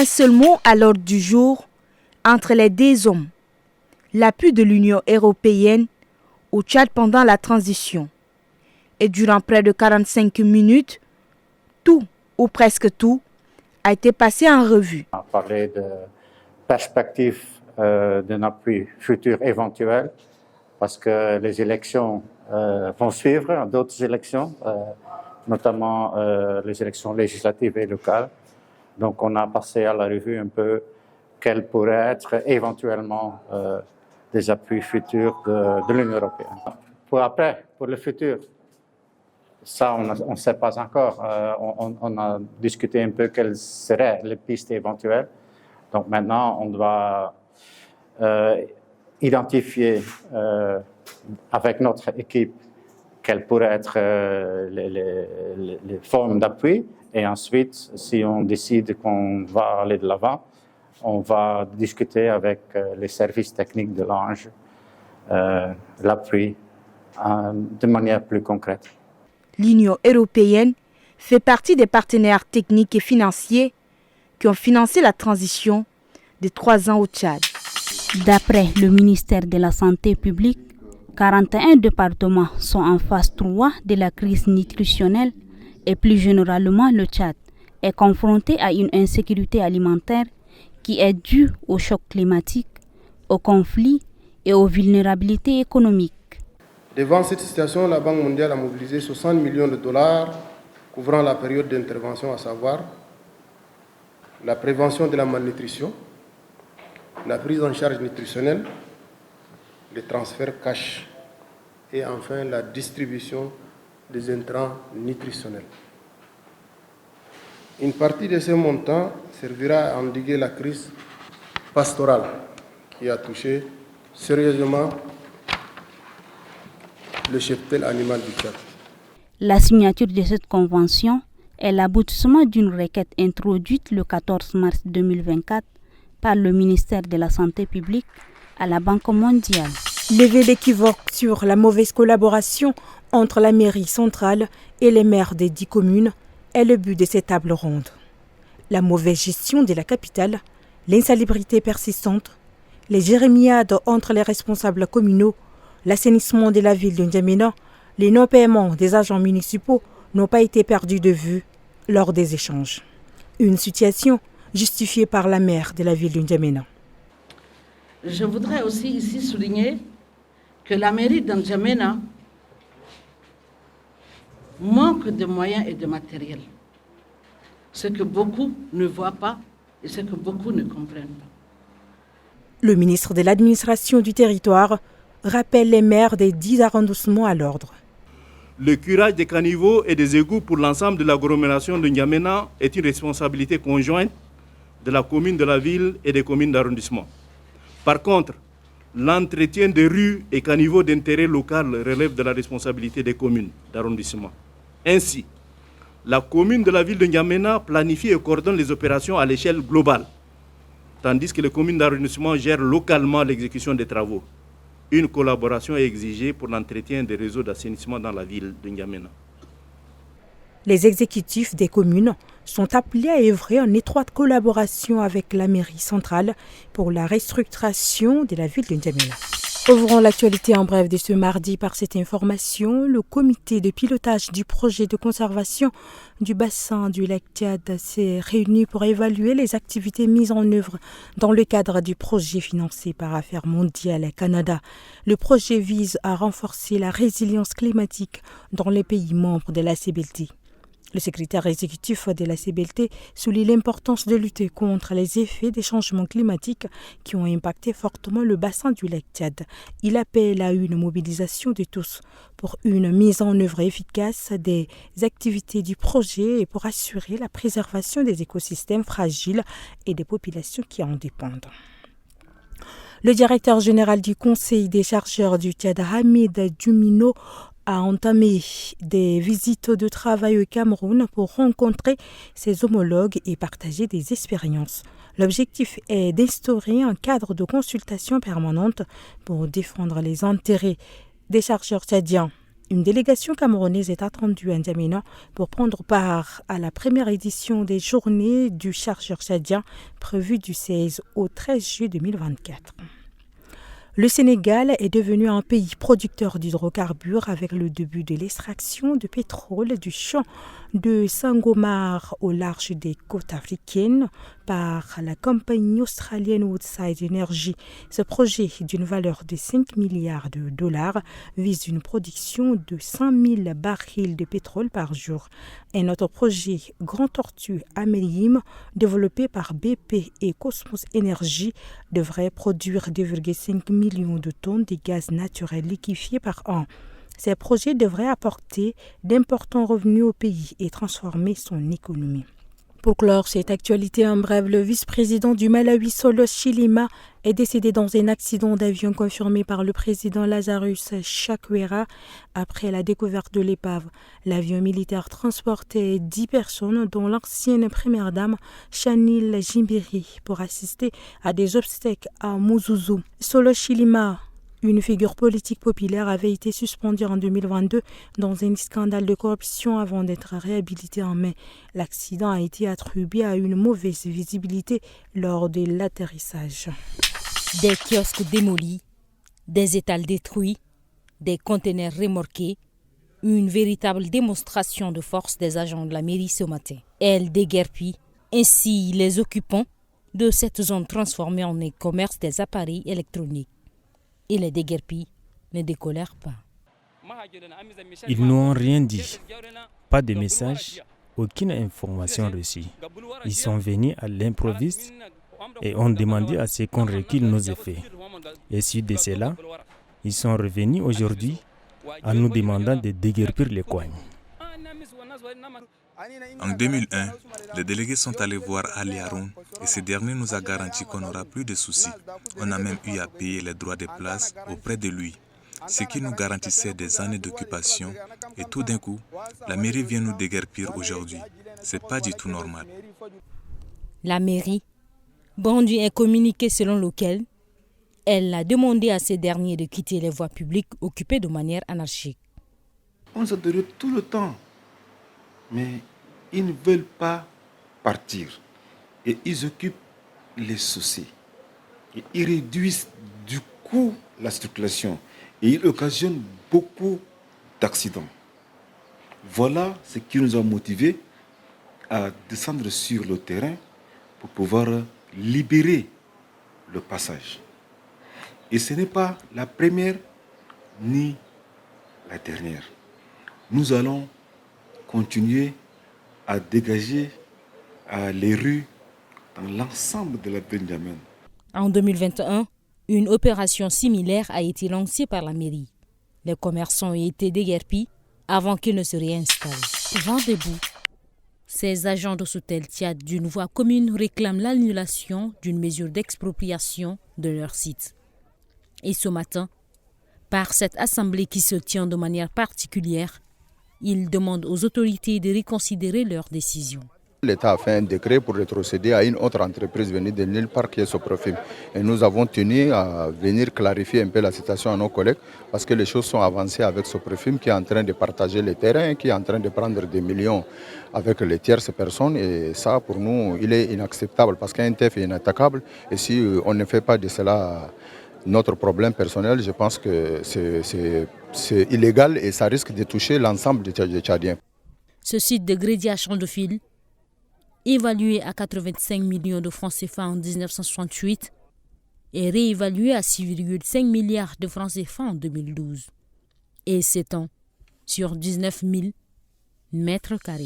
Un seul mot à l'ordre du jour entre les deux hommes. L'appui de l'Union européenne au Tchad pendant la transition. Et durant près de 45 minutes, tout, ou presque tout, a été passé en revue. On a parlé de perspectives d'un appui futur éventuel, parce que les élections vont suivre, d'autres élections, notamment les élections législatives et locales. Donc on a passé à la revue un peu quels pourraient être éventuellement des appuis futurs de l'Union européenne. Pour le futur, ça on ne sait pas encore. On a discuté un peu quelles seraient les pistes éventuelles. Donc maintenant on doit identifier avec notre équipe quelles pourraient être les formes d'appui. Et ensuite, si on décide qu'on va aller de l'avant, on va discuter avec les services techniques de l'Ange l'appui de manière plus concrète. L'Union européenne fait partie des partenaires techniques et financiers qui ont financé la transition de 3 ans au Tchad. D'après le ministère de la Santé publique, 41 départements sont en phase 3 de la crise nutritionnelle et plus généralement le Tchad est confronté à une insécurité alimentaire qui est due au choc climatique, aux conflits et aux vulnérabilités économiques. Devant cette situation, la Banque mondiale a mobilisé 60 millions de dollars couvrant la période d'intervention, à savoir la prévention de la malnutrition, la prise en charge nutritionnelle, les transferts cash et enfin la distribution des intrants nutritionnels. Une partie de ces montants servira à endiguer la crise pastorale qui a touché sérieusement le cheptel animal du Tchad. La signature de cette convention est l'aboutissement d'une requête introduite le 14 mars 2024 par le ministère de la Santé publique à la Banque mondiale. Lever l'équivoque sur la mauvaise collaboration entre la mairie centrale et les maires des 10 communes est le but de cette table ronde. La mauvaise gestion de la capitale, l'insalubrité persistante, les jérémiades entre les responsables communaux, l'assainissement de la ville de N'Djamena, les non-paiements des agents municipaux n'ont pas été perdus de vue lors des échanges. Une situation justifiée par la maire de la ville de N'Djamena. Je voudrais aussi ici souligner que la mairie de N'Djamena manque de moyens et de matériel. Ce que beaucoup ne voient pas et ce que beaucoup ne comprennent pas. Le ministre de l'administration du territoire rappelle les maires des 10 arrondissements à l'ordre. Le curage des caniveaux et des égouts pour l'ensemble de l'agglomération de N'Djamena est une responsabilité conjointe de la commune de la ville et des communes d'arrondissement. Par contre, l'entretien des rues et caniveaux d'intérêt local relève de la responsabilité des communes d'arrondissement. Ainsi, la commune de la ville de N'Djamena planifie et coordonne les opérations à l'échelle globale, tandis que les communes d'arrondissement gèrent localement l'exécution des travaux. Une collaboration est exigée pour l'entretien des réseaux d'assainissement dans la ville de N'Djamena. Les exécutifs des communes sont appelés à œuvrer en étroite collaboration avec la mairie centrale pour la restructuration de la ville de N'Djamena. Ouvrons l'actualité en bref de ce mardi par cette information. Le comité de pilotage du projet de conservation du bassin du lac Tchad s'est réuni pour évaluer les activités mises en œuvre dans le cadre du projet financé par Affaires mondiales Canada. Le projet vise à renforcer la résilience climatique dans les pays membres de la CBLT. Le secrétaire exécutif de la CBLT souligne l'importance de lutter contre les effets des changements climatiques qui ont impacté fortement le bassin du lac Tchad. Il appelle à une mobilisation de tous pour une mise en œuvre efficace des activités du projet et pour assurer la préservation des écosystèmes fragiles et des populations qui en dépendent. Le directeur général du Conseil des chargeurs du Tchad, Hamid Djoumino, a entamé des visites de travail au Cameroun pour rencontrer ses homologues et partager des expériences. L'objectif est d'instaurer un cadre de consultation permanente pour défendre les intérêts des chercheurs tchadiens. Une délégation camerounaise est attendue à N'Djamena pour prendre part à la première édition des Journées du chargeur tchadien prévues du 16 au 13 juillet 2024. Le Sénégal est devenu un pays producteur d'hydrocarbures avec le début de l'extraction de pétrole du champ de Sangomar au large des côtes africaines par la compagnie australienne Woodside Energy. Ce projet d'une valeur de 5 milliards de dollars vise une production de 100 000 barils de pétrole par jour. Un autre projet, Grand Tortue Amélim, développé par BP et Cosmos Energy, devrait produire 2,5 millions de tonnes de gaz naturel liquéfié par an. Ces projets devraient apporter d'importants revenus au pays et transformer son économie. Pour clore cette actualité en bref, le vice-président du Malawi, Solos Chilima, est décédé dans un accident d'avion confirmé par le président Lazarus Chakwera après la découverte de l'épave. L'avion militaire transportait 10 personnes, dont l'ancienne première dame Chanil Jimbiri, pour assister à des obsèques à Muzuzu. Solos Chilima, une figure politique populaire, avait été suspendue en 2022 dans un scandale de corruption avant d'être réhabilité en mai. L'accident a été attribué à une mauvaise visibilité lors de l'atterrissage. Des kiosques démolis, des étals détruits, des conteneurs remorqués, une véritable démonstration de force des agents de la mairie ce matin. Elle déguerpit ainsi les occupants de cette zone transformée en e-commerce des appareils électroniques. Et les déguerpis ne décolèrent pas. Ils n'ont rien dit, pas de message, aucune information reçue. Ils sont venus à l'improviste et ont demandé à ce qu'on recule nos effets. Et suite de cela, ils sont revenus aujourd'hui en nous demandant de déguerpir les coins. En 2001, les délégués sont allés voir Ali Haroun et ce dernier nous a garanti qu'on n'aura plus de soucis. On a même eu à payer les droits de place auprès de lui, ce qui nous garantissait des années d'occupation. Et tout d'un coup, la mairie vient nous déguerpir aujourd'hui. C'est pas du tout normal. La mairie brandit un communiqué selon lequel elle a demandé à ces derniers de quitter les voies publiques occupées de manière anarchique. On se demande tout le temps, mais ils ne veulent pas partir. Et ils occupent les chaussées. Et ils réduisent du coup la circulation. Et ils occasionnent beaucoup d'accidents. Voilà ce qui nous a motivés à descendre sur le terrain pour pouvoir libérer le passage. Et ce n'est pas la première ni la dernière. Nous allons continuer à dégager les rues dans l'ensemble de la ville d'Amène. En 2021, une opération similaire a été lancée par la mairie. Les commerçants ont été déguerpis avant qu'ils ne se réinstallent. Vent debout, ces agents de Soteltia d'une voie commune réclament l'annulation d'une mesure d'expropriation de leur site. Et ce matin, par cette assemblée qui se tient de manière particulière, ils demandent aux autorités de reconsidérer leur décision. L'État a fait un décret pour rétrocéder à une autre entreprise venue de nulle part qui est Soprofim. Et nous avons tenu à venir clarifier un peu la situation à nos collègues parce que les choses sont avancées avec Soprofim qui est en train de partager les terrains, qui est en train de prendre des millions avec les tierces personnes. Et ça, pour nous, il est inacceptable parce qu'un TF est inattaquable. Et si on ne fait pas de cela notre problème personnel, je pense que c'est illégal et ça risque de toucher l'ensemble des Tchadiens. Ce site de Grédy à Champ-de-Fil, évalué à 85 millions de francs CFA en 1968, est réévalué à 6,5 milliards de francs CFA en 2012 et s'étend sur 19 000 mètres carrés.